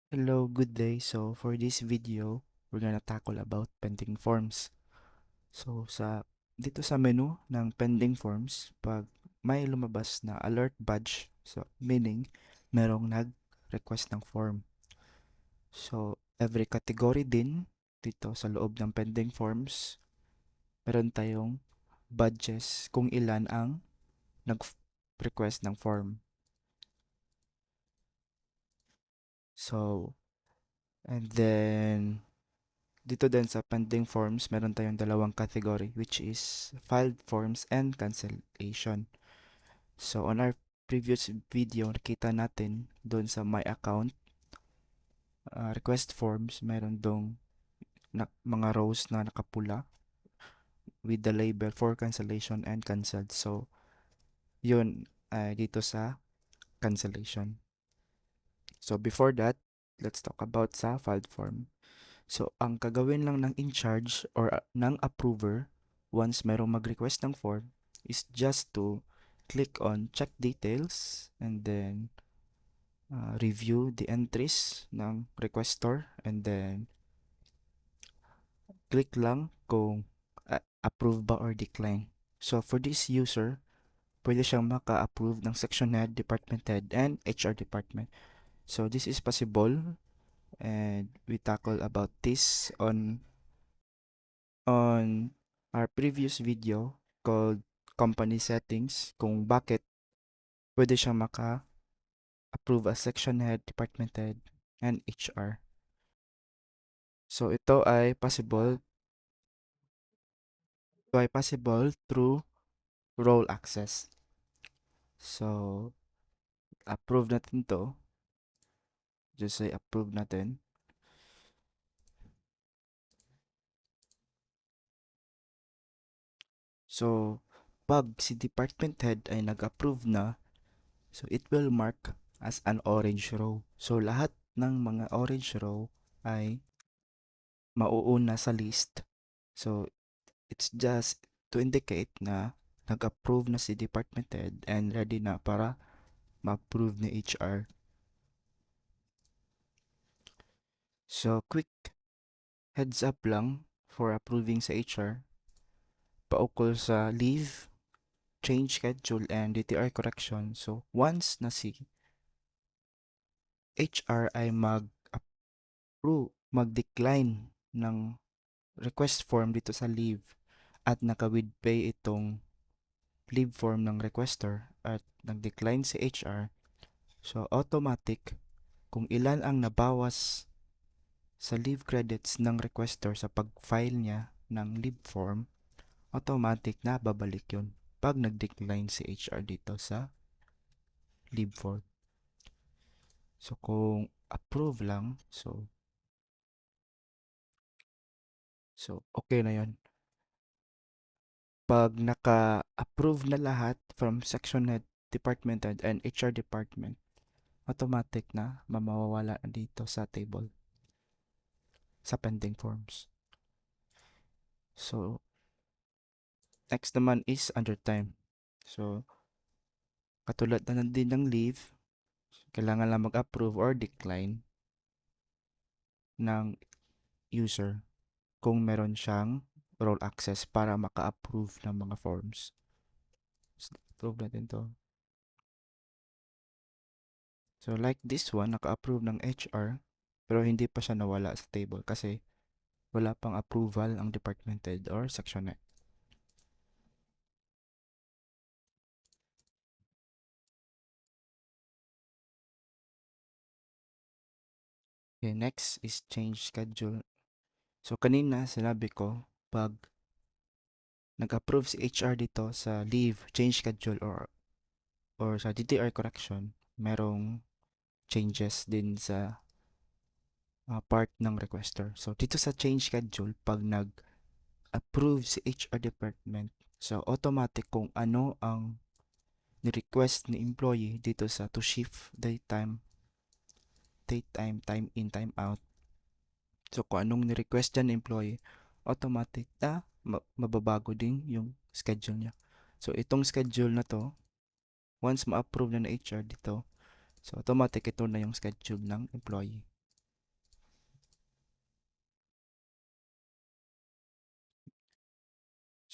Hello, good day. So for this video, we're gonna tackle about pending forms. So dito sa menu ng pending forms, pag may lumabas na alert badge, so meaning merong nag-request ng form. So every category din dito sa loob ng pending forms, meron tayong badges kung ilan ang nag-request ng form. So and then dito din sa pending forms, meron tayong dalawang category which is filed forms and cancellation. So on our previous video, nakita natin doon sa my account request forms, meron dong mga rows na nakapula with the label for cancellation and canceled. So yun dito sa cancellation. So before that, let's talk about sa filed form. So, ang kagawin lang ng in-charge or ng approver once merong mag-request ng form is just to click on check details and then review the entries ng requestor and then click lang kung approve ba or decline. So, for this user, pwede siyang maka-approve ng section head, department head, and HR department. So, this is possible and we tackle about this on our previous video called company settings kung bakit pwede siyang maka-approve as section head, department head, and HR. So ito ay possible through role access. So approve natin to. Just say approve natin. So pag si department head ay nag-approve na, so it will mark as an orange row. So lahat ng mga orange row ay mauuna sa list. So, it's just to indicate na nag-approve na si department head and ready na para ma-approve ni HR. So, quick heads up lang for approving sa HR. Paukol sa leave, change schedule, and DTR correction. So, once na si HR ay mag-decline ng request form dito sa leave at naka-with pay itong leave form ng requester at nag-decline si HR, so automatic kung ilan ang nabawas sa leave credits ng requester sa pag-file niya ng leave form, automatic na babalik yun pag nag-decline si HR dito sa leave form. So kung approve lang, so okay na yon. Pag naka-approve na lahat from section head, department head, and HR department, automatic na mamawala na dito sa table sa pending forms. So, next naman is under time. So, katulad na din ng leave, kailangan lang mag-approve or decline ng user kung meron siyang role access para maka-approve ng mga forms. So, approve natin to. So, like this one, naka-approve ng HR pero hindi pa siya nawala sa table kasi wala pang approval ang department head or section head. Okay, next is change schedule. So, kanina sinabi ko, pag nag-approve si HR dito sa leave, change schedule, or sa DTR correction, merong changes din sa part ng requester. So, dito sa change schedule, pag nag-approve si HR department, so automatic kung ano ang ni-request ni employee dito sa to shift date time, time in, time out. So, kung anong ni-request dyan ng employee, automatic na mababago din yung schedule niya. So, itong schedule na to, once ma-approve na ng HR dito, so automatic ito na yung schedule ng employee.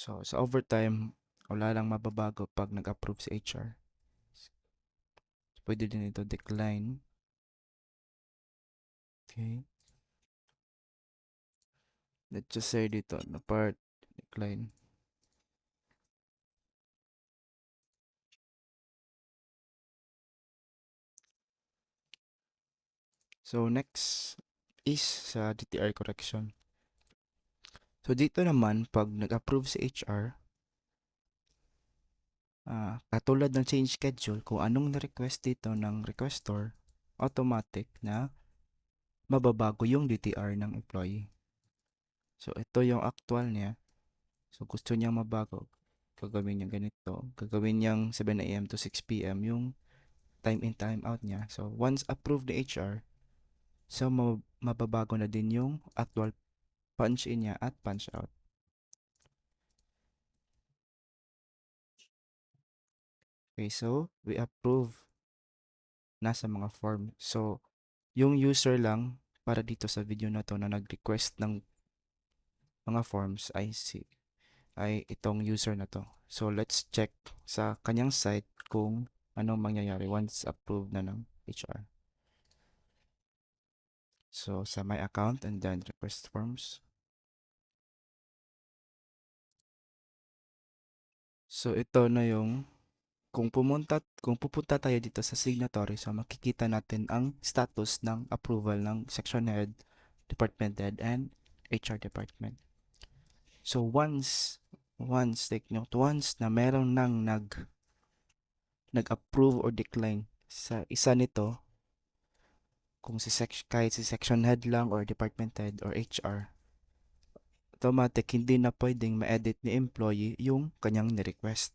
So, sa overtime, wala lang mababago pag nag-approve si HR. Pwede din ito decline. Okay. Let's just say dito na part decline. So, next is sa DTR correction. So, dito naman, pag nag-approve si HR, katulad ng change schedule, kung anong na-request dito ng requestor, automatic na mababago yung DTR ng employee. So, ito yung actual niya. So, gusto niyang mabago. Gagawin niya ganito. Gagawin niyang 7 a.m. to 6 p.m. yung time in, time out niya. So, once approved the HR, so mababago na din yung actual punch in niya at punch out. Okay, so we approve na sa mga form. So, yung user lang para dito sa video na to na nag-request ng mga forms ay itong user na to. So, let's check sa kanyang site kung anong mangyayari once approved na ng HR. So, sa my account and then request forms. So, ito na yung kung pupunta tayo dito sa signatory, so makikita natin ang status ng approval ng section head, department head, and HR department. So take note, once na meron nang nag-approve or decline sa isa nito, kung kahit si section head lang or department head or HR, automatic hindi na pwedeng ma-edit ni employee yung kanyang ni-request.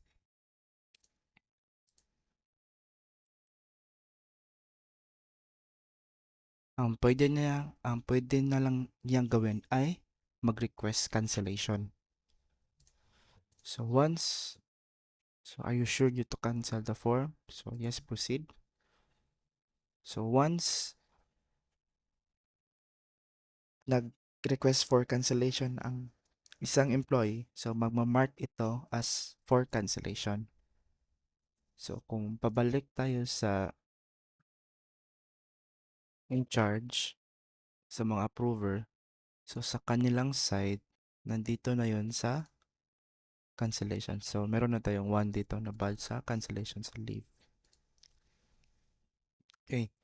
Ang pwede na lang niyang gawin ay mag-request cancellation. So are you sure you to cancel the form? So yes, proceed. So once nag-request for cancellation ang isang employee, so magma-mark ito as for cancellation. So kung pabalik tayo sa in charge, sa mga approver, so sa kanilang side, nandito na yun sa cancellation. So meron na tayong 1 dito na bad sa cancellation sa leave. Okay.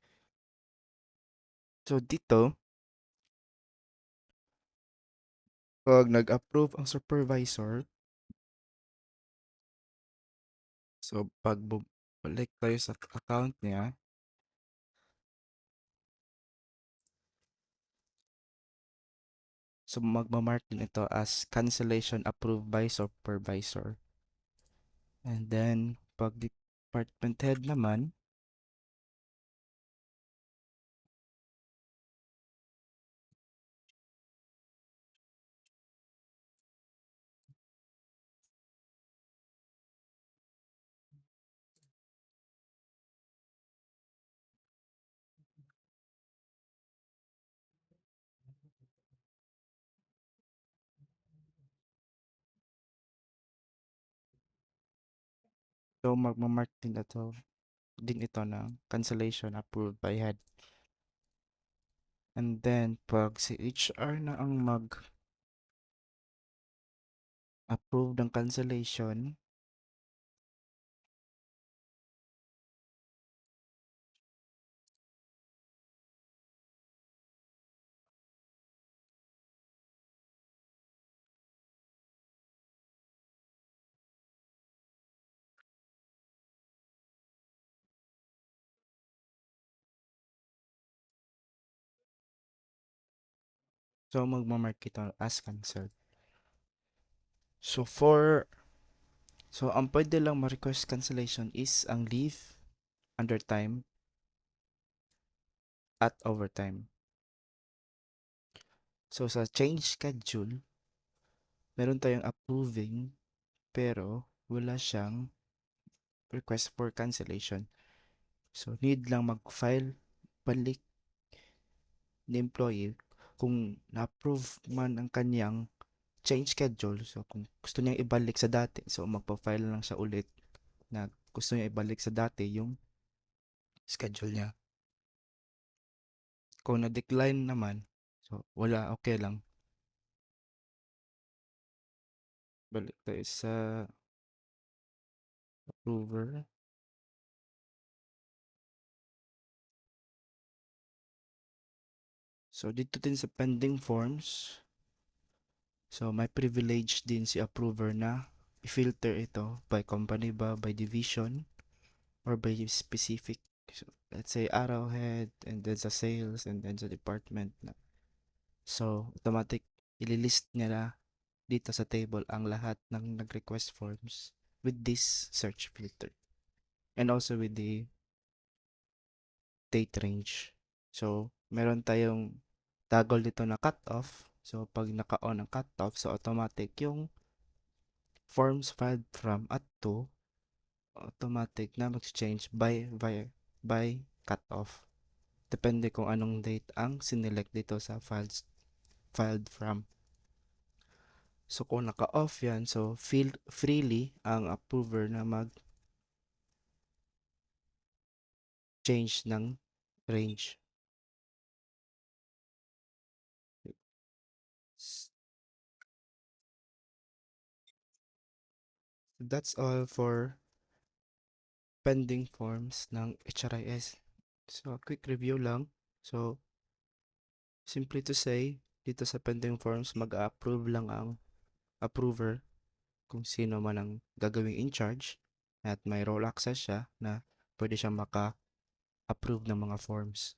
So dito, pag nag-approve ang supervisor, so pag balik tayo sa account niya, so magmamark din ito as cancellation approved by supervisor. And then, pag department head naman, so magmamark din ito ng cancellation approved by head. And then, pag si HR na ang mag-approve ng cancellation, so magmamark ito as cancelled. So ang pwede lang ma-request cancellation is ang leave, undertime, at overtime. So sa change schedule, meron tayong approving pero wala siyang request for cancellation. So need lang mag-file balik ni employee kung na-approve man ang kanyang change schedule. So, kung gusto niyang ibalik sa dati, so magpa-file lang siya ulit na gusto niya ibalik sa dati yung schedule niya. Kung na-decline naman, so wala, okay lang. Balik tayo sa approver. So, dito din sa pending forms, so may privilege din si approver na i-filter ito by company ba, by division, or by specific. So, let's say Arrowhead, and then sa sales, and then sa department na. So, automatic, ililist niya na dito sa table ang lahat ng nag-request forms with this search filter. And also with the date range. So, meron tayong toggle dito na cut-off. So, pag naka-on ang cut-off, so automatic yung forms filed from at to, automatic na mag-change by cut-off. Depende kung anong date ang sinelect dito sa files filed from. So, kung naka-off yan, so feel freely ang approver na mag-change ng range. That's all for pending forms ng HRIS. So, quick review lang. So, simply to say, dito sa pending forms, mag-approve lang ang approver kung sino man ang gagawing in charge at may role access siya na pwede siyang maka-approve ng mga forms.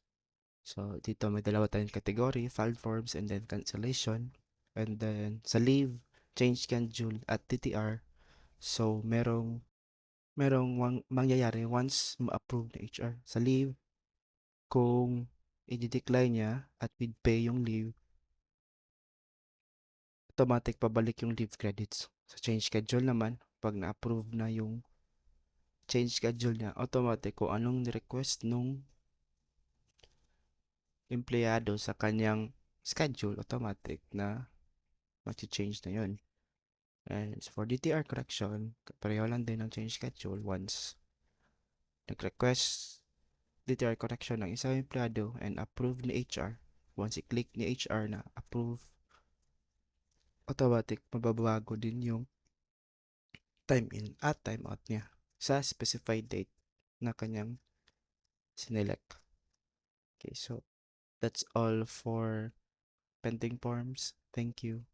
So, dito may dalawa tayong category, filed forms and then cancellation. And then, sa leave, change schedule at TTR. So, merong mangyayari once ma-approve na HR. Sa leave, kung i-decline niya at with pay yung leave, automatic pabalik yung leave credits. Sa change schedule naman, pag na-approve na yung change schedule niya, automatic kung anong request nung empleyado sa kanyang schedule, automatic na mag-change na yun. And for DTR correction, pareho lang din ang change schedule once nag-request DTR correction ng isang empleyado and approve ni HR. Once i-click ni HR na approve, automatic mababago din yung time in at time out niya sa specified date na kanyang sinelect. Okay, so that's all for pending forms. Thank you.